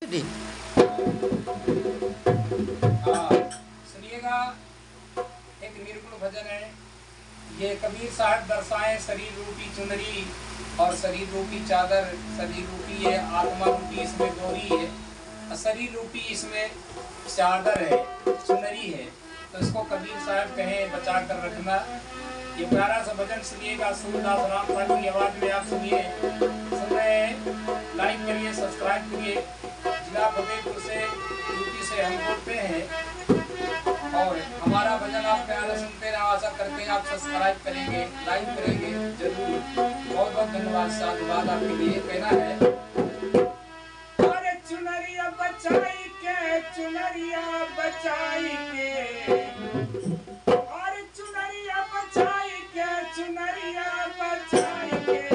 सुनिएगा, एक निर्गुण भजन है। ये कबीर साहब दर्शाए शरीर रूपी चुनरी और शरीर रूपी चादर। शरीर रूपी है, आत्मा रूपी इसमें डोरी है, शरीर रूपी इसमें चादर है, चुनरी है। तो इसको कबीर साहब कहे बचा कर रखना। ये प्यारा सा भजन सुनिएगा, सूरदास रामपाल की आवाज में आप सुनिए। सुन रहे हैं, लाइक करिए, सब्सक्राइब करिए। जिला फतेहपुर से यूपी से हम बोलते हैं और हमारा भजन आप प्यारा सुनते रहे। आशा करते हैं आप सब्सक्राइब करेंगे, लाइक करेंगे जरूर। बहुत बहुत धन्यवाद, साधुवाद आपके लिए कहना है। अरे चुनरिया बचाई के, चुनरिया बचाई के, अरे चुनरिया बचाई के, चुनरिया बचाई के,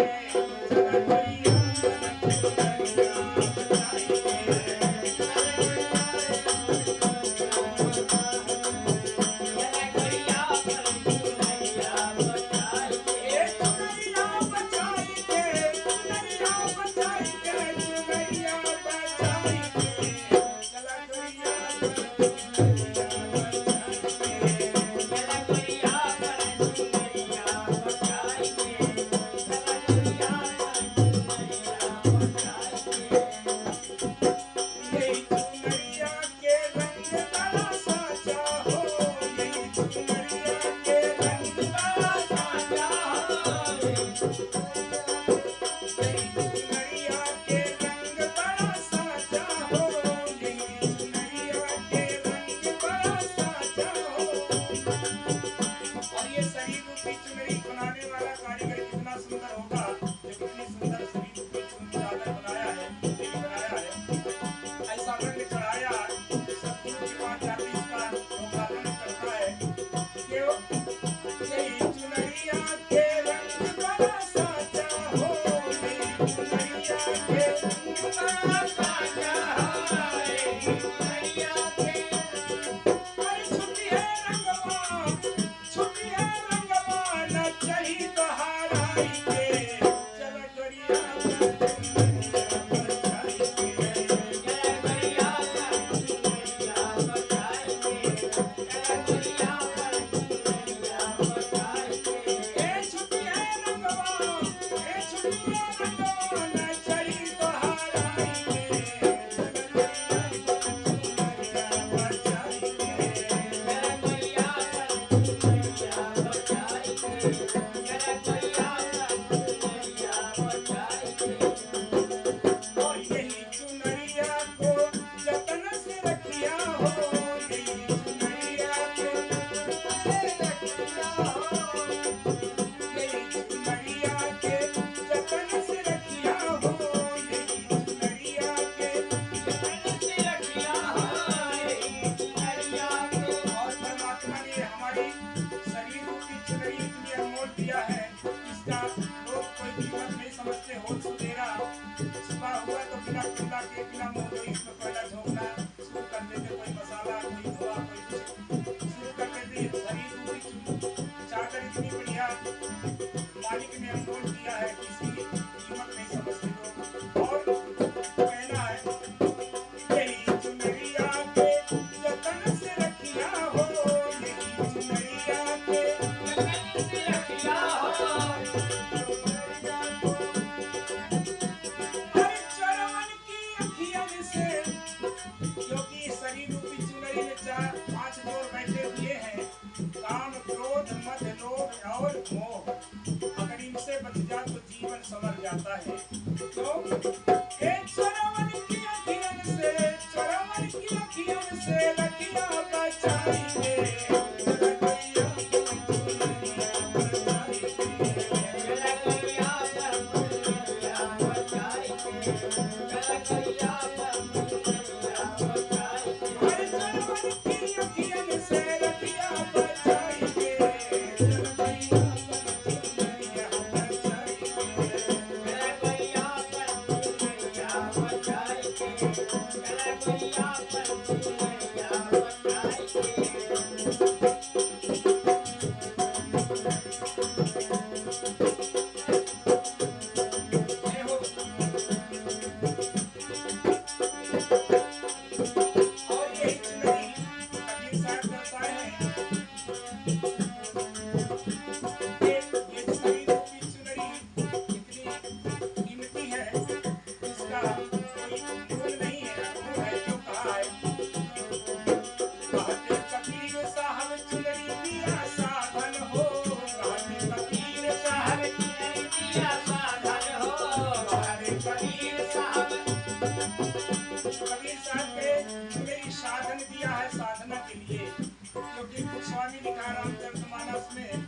जाए। कहते कबीर साहब चुनरी दिया साधन हो, कहते कबीर साहब चुनरी दिया साधन हो, कहते कबीर साहब के चुनरी साधन दिया है साधना के लिए। क्योंकि गोस्वामी लिखा रामचरितमानस में,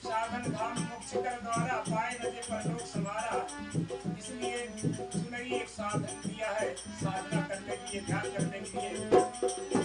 साधन धाम मोक्ष कर द्वारा पाए नजे परलोक सवारा। इसलिए चुनरी एक साधन दिया है साधना करने के लिए, ध्यान करने के लिए।